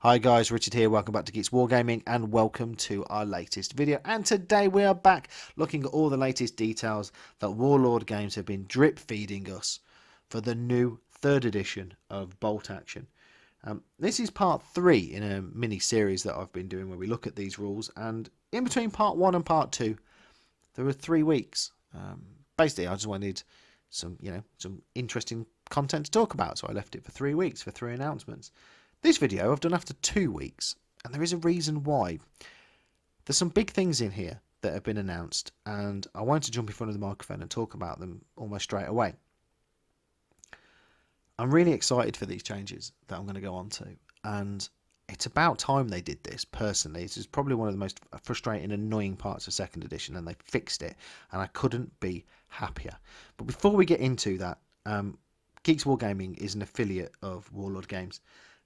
Hi guys, Richard here, welcome back to Geeks Wargaming and welcome to our latest video. And today we are back looking at all the latest details that Warlord Games have been drip feeding us for the new 3rd edition of Bolt Action. This is part 3 in a mini series that I've been doing where we look at these rules, and in between part 1 and part 2 there were 3 weeks. Basically I just wanted some interesting content to talk about, so I left it for 3 weeks for 3 announcements. This video I've done after 2 weeks, and there is a reason why. There's some big things in here that have been announced, and I wanted to jump in front of the microphone and talk about them almost straight away. I'm really excited for these changes that I'm going to go on to, and it's about time they did this. Personally, this is probably one of the most frustrating, annoying parts of 2nd edition, and they fixed it, and I couldn't be happier. But before we get into that, Geeks Wargaming is an affiliate of Warlord Games.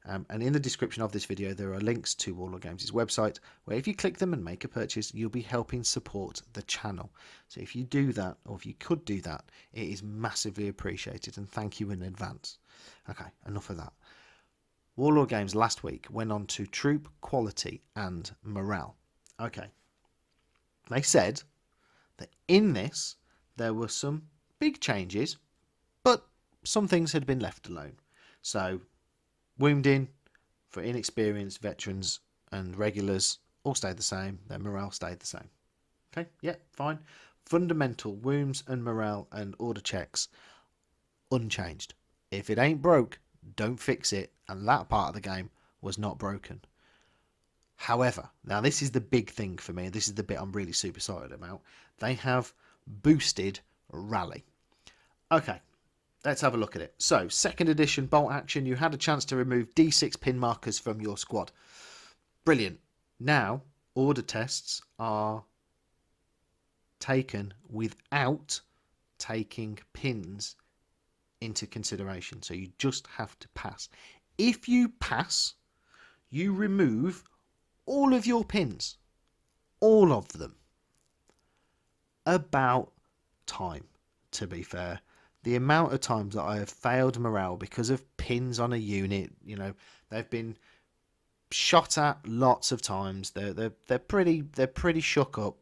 And in the description of this video there are links to Warlord Games' website, where if you click them and make a purchase you'll be helping support the channel. So if you do that, or if you could do that, it is massively appreciated, and thank you in advance. Okay, enough of that. Warlord Games last week went on to troop quality and morale. Okay, they said that in this there were some big changes, but some things had been left alone. So wounding for inexperienced veterans and regulars all stayed the same. Their morale stayed the same. Okay, yeah, fine. Fundamental wounds and morale and order checks unchanged. If it ain't broke, don't fix it, and that part of the game was not broken. However, now this is the big thing for me. This is the bit I'm really super excited about. They have boosted rally. Okay, let's have a look at it. So, 2nd edition Bolt Action, you had a chance to remove D6 pin markers from your squad. Brilliant. Now, order tests are taken without taking pins into consideration. So you just have to pass. If you pass, you remove all of your pins. All of them. About time, to be fair. The amount of times that I have failed morale because of pins on a unit, they've been shot at lots of times. They're pretty shook up.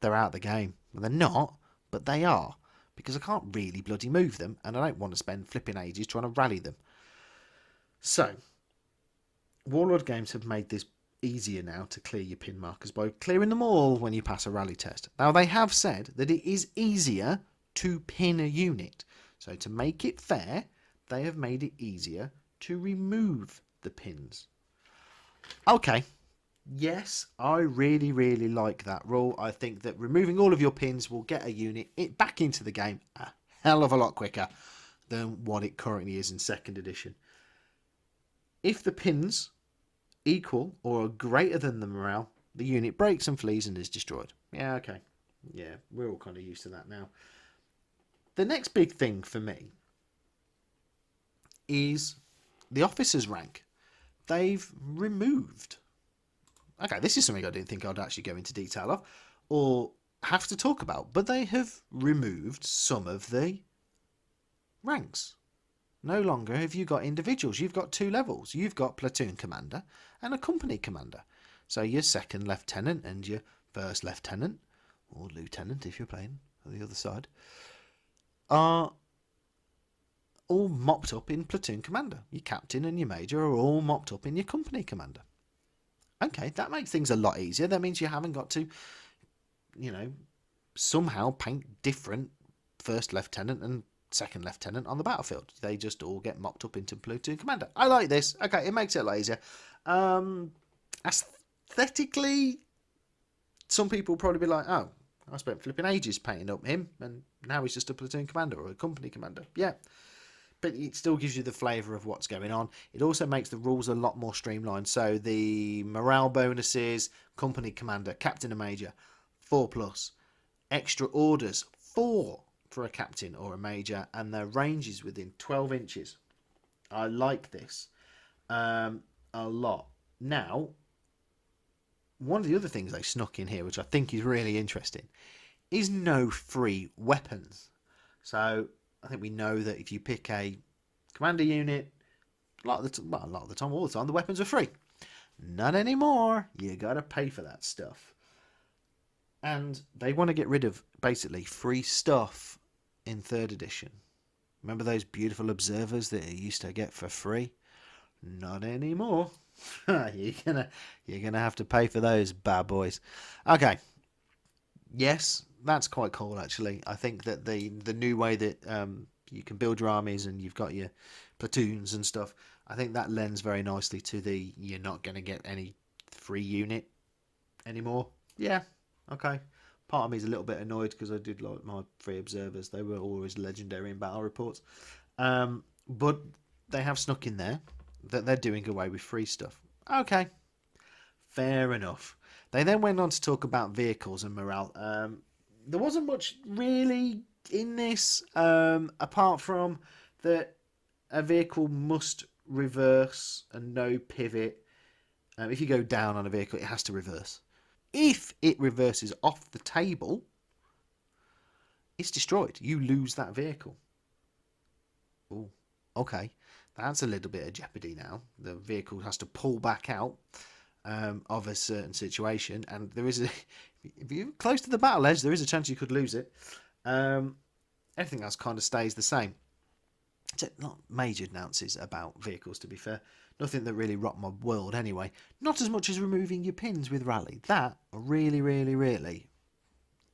They're out of the game. Well, they're not, but they are, because I can't really bloody move them, and I don't want to spend flipping ages trying to rally them. So, Warlord Games have made this easier now to clear your pin markers by clearing them all when you pass a rally test. Now, they have said that it is easier to pin a unit. So to make it fair, they have made it easier to remove the pins. Okay, yes, I really like that rule. I think that removing all of your pins will get a unit back into the game a hell of a lot quicker than what it currently is in 2nd edition. If the pins equal or are greater than the morale, the unit breaks and flees and is destroyed. Yeah, okay. Yeah, we're all kind of used to that now. The next big thing for me is the officer's rank. They've removed. Okay, this is something I didn't think I'd actually go into detail of or have to talk about, but they have removed some of the ranks. No longer have you got individuals. You've got 2 levels. You've got platoon commander and a company commander. So your 2nd lieutenant and your 1st lieutenant, or lieutenant if you're playing on the other side, are all mopped up in platoon commander. Your captain and your major are all mopped up in your company commander. Okay, that makes things a lot easier. That means you haven't got to, somehow paint different 1st lieutenant and 2nd lieutenant on the battlefield. They just all get mopped up into platoon commander. I like this. Okay, it makes it a lot easier. Aesthetically, some people will probably be like, oh, I spent flipping ages painting up him, and now he's just a platoon commander or a company commander. Yeah, but it still gives you the flavour of what's going on. It also makes the rules a lot more streamlined. So the morale bonuses, company commander, captain and major, 4+. Extra orders, 4 for a captain or a major, and their range is within 12 inches. I like this a lot. Now, one of the other things they snuck in here, which I think is really interesting, is no free weapons. So I think we know that if you pick a commander unit, Well, a lot of the time, all the time, the weapons are free. Not anymore. You gotta pay for that stuff. And they want to get rid of basically free stuff in third edition. Remember those beautiful observers that you used to get for free? Not anymore. You're gonna have to pay for those bad boys. Okay. Yes, that's quite cool actually. I think that the new way that you can build your armies and you've got your platoons and stuff, I think that lends very nicely to the you're not going to get any free unit anymore. Yeah, okay. Part of me is a little bit annoyed because I did like my free observers. They were always legendary in battle reports. But they have snuck in there that they're doing away with free stuff. Okay, fair enough. They then went on to talk about vehicles and morale. There wasn't much really in this, apart from that a vehicle must reverse and no pivot. If you go down on a vehicle, it has to reverse. If it reverses off the table, it's destroyed. You lose that vehicle. Oh, okay. That's a little bit of jeopardy now. The vehicle has to pull back out of a certain situation, and there is a if you're close to the battle edge, there is a chance you could lose it. Everything else kind of stays the same. So not major announces about vehicles, to be fair. Nothing that really rocked my world anyway. Not as much as removing your pins with Rally. That really, really, really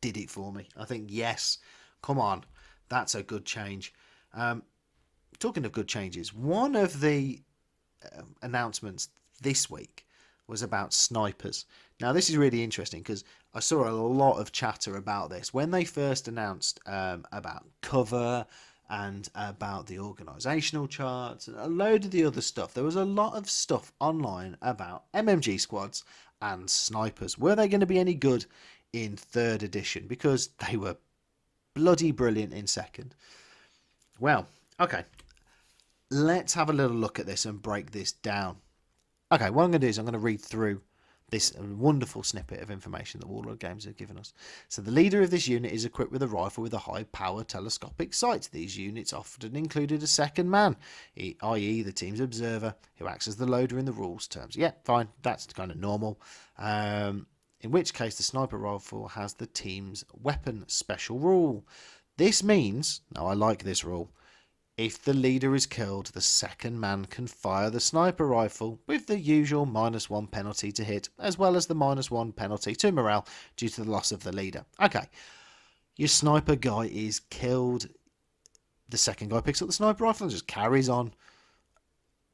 did it for me. I think, yes, come on. That's a good change. Talking of good changes, one of the announcements this week was about snipers. Now, this is really interesting because I saw a lot of chatter about this. When they first announced about cover and about the organisational charts and a load of the other stuff, there was a lot of stuff online about MMG squads and snipers. Were they going to be any good in third edition? Because they were bloody brilliant in second. Well, okay, let's have a little look at this and break this down. Okay, what I'm going to do is I'm going to read through this wonderful snippet of information that Warlord Games have given us. So the leader of this unit is equipped with a rifle with a high-power telescopic sight. These units often included a second man, i.e. the team's observer, who acts as the loader in the rules terms. Yeah, fine, that's kind of normal. In which case the sniper rifle has the team's weapon special rule. This means, now I like this rule, if the leader is killed, the second man can fire the sniper rifle with the usual -1 penalty to hit, as well as the -1 penalty to morale due to the loss of the leader. Okay, your sniper guy is killed. The second guy picks up the sniper rifle and just carries on.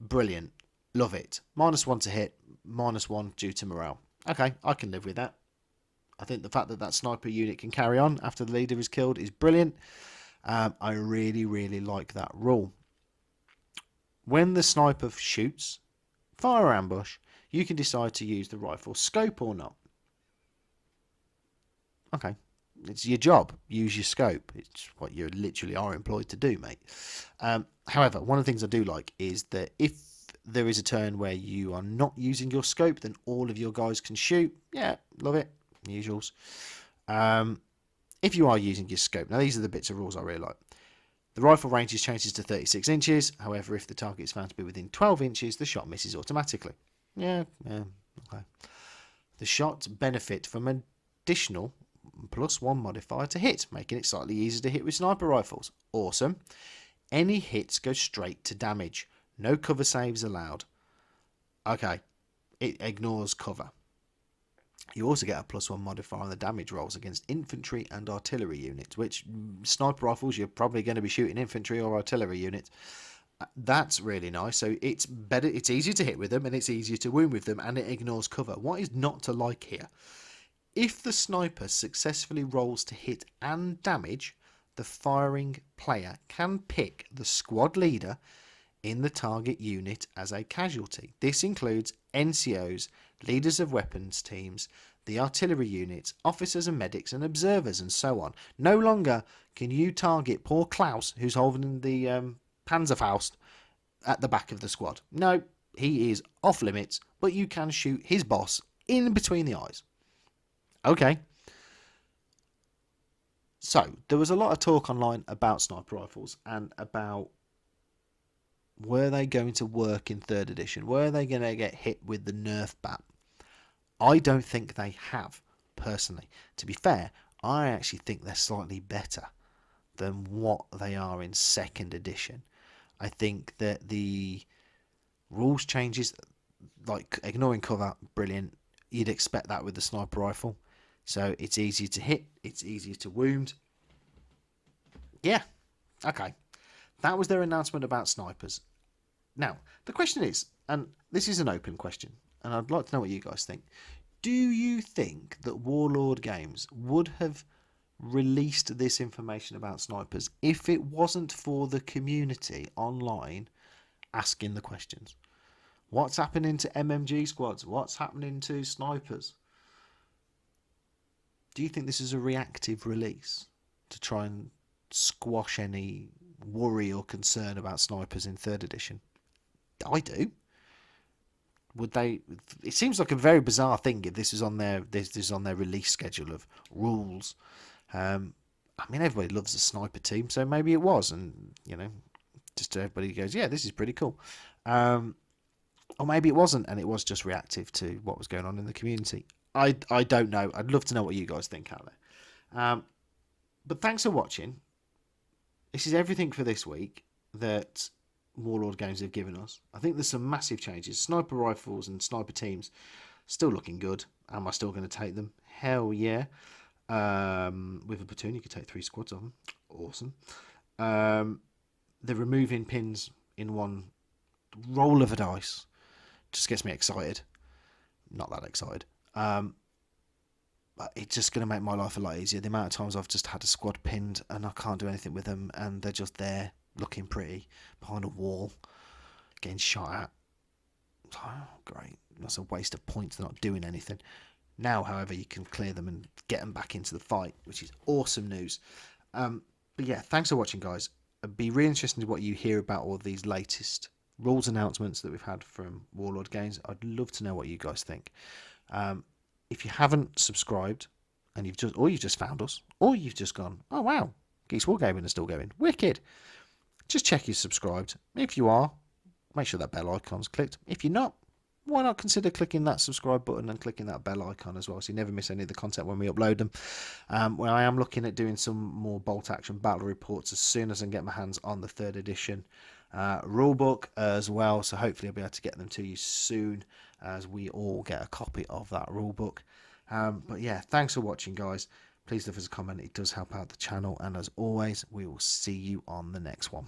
Brilliant. Love it. -1 to hit, -1 due to morale. Okay, I can live with that. I think the fact that that sniper unit can carry on after the leader is killed is brilliant. I really, really like that rule. When the sniper shoots, fire or ambush, you can decide to use the rifle scope or not. Okay, it's your job. Use your scope. It's what you literally are employed to do, mate. However, one of the things I do like is that if there is a turn where you are not using your scope, then all of your guys can shoot. Yeah, love it. Usuals. If you are using your scope, now these are the bits of rules I really like. The rifle range changes to 36 inches. However, if the target is found to be within 12 inches, the shot misses automatically. Yeah, okay. The shots benefit from an additional +1 modifier to hit, making it slightly easier to hit with sniper rifles. Awesome. Any hits go straight to damage. No cover saves allowed. Okay, it ignores cover. You also get a +1 modifier on the damage rolls against infantry and artillery units, which sniper rifles, you're probably going to be shooting infantry or artillery units. That's really nice. So it's better, it's easier to hit with them and it's easier to wound with them, and it ignores cover. What is not to like here? If the sniper successfully rolls to hit and damage, the firing player can pick the squad leader in the target unit as a casualty. This includes NCOs, leaders of weapons teams, the artillery units, officers and medics and observers, and so on. No longer can you target poor Klaus, who's holding the Panzerfaust at the back of the squad. No, he is off limits, but you can shoot his boss in between the eyes. Okay. So, there was a lot of talk online about sniper rifles and about Were they going to work in 3rd edition? Were they going to get hit with the nerf bat? I don't think they have, personally. To be fair, I actually think they're slightly better than what they are in 2nd edition. I think that the rules changes, like ignoring cover, brilliant. You'd expect that with the sniper rifle. So it's easier to hit, it's easier to wound. Yeah, okay. That was their announcement about snipers. Now, the question is, and this is an open question, and I'd like to know what you guys think. Do you think that Warlord Games would have released this information about snipers if it wasn't for the community online asking the questions? What's happening to MMG squads? What's happening to snipers? Do you think this is a reactive release to try and squash any worry or concern about snipers in 3rd edition? I do. Would they? It seems like a very bizarre thing if this is on their release schedule of rules. I mean, everybody loves a sniper team, so maybe it was, and just everybody goes, yeah, this is pretty cool. Or maybe it wasn't, and it was just reactive to what was going on in the community. I don't know. I'd love to know what you guys think out there. But thanks for watching. This is everything for this week that Warlord Games have given us. I think there's some massive changes. Sniper rifles and sniper teams still looking good. Am I still going to take them? Hell yeah. With a platoon, you could take 3 squads of them. Awesome. They're removing pins in one roll of a dice. Just gets me excited. Not that excited. But it's just going to make my life a lot easier. The amount of times I've just had a squad pinned and I can't do anything with them, and they're just there looking pretty behind a wall, getting shot at. Oh, great. That's a waste of points. They're not doing anything. Now, however, you can clear them and get them back into the fight, which is awesome news. But yeah, thanks for watching, guys. I'd be really interested in what you hear about all these latest rules announcements that we've had from Warlord Games. I'd love to know what you guys think. If you haven't subscribed and you've just found us, or you've just gone, oh wow, Geeks Wargaming is still going, wicked. Just check you're subscribed. If you are, make sure that bell icon's clicked. If you're not, why not consider clicking that subscribe button and clicking that bell icon as well, so you never miss any of the content when we upload them. Well, I am looking at doing some more bolt action battle reports as soon as I can get my hands on the 3rd edition rulebook as well, so hopefully I'll be able to get them to you soon as we all get a copy of that rulebook. But yeah, thanks for watching, guys. Please leave us a comment, it does help out the channel, and as always, we will see you on the next one.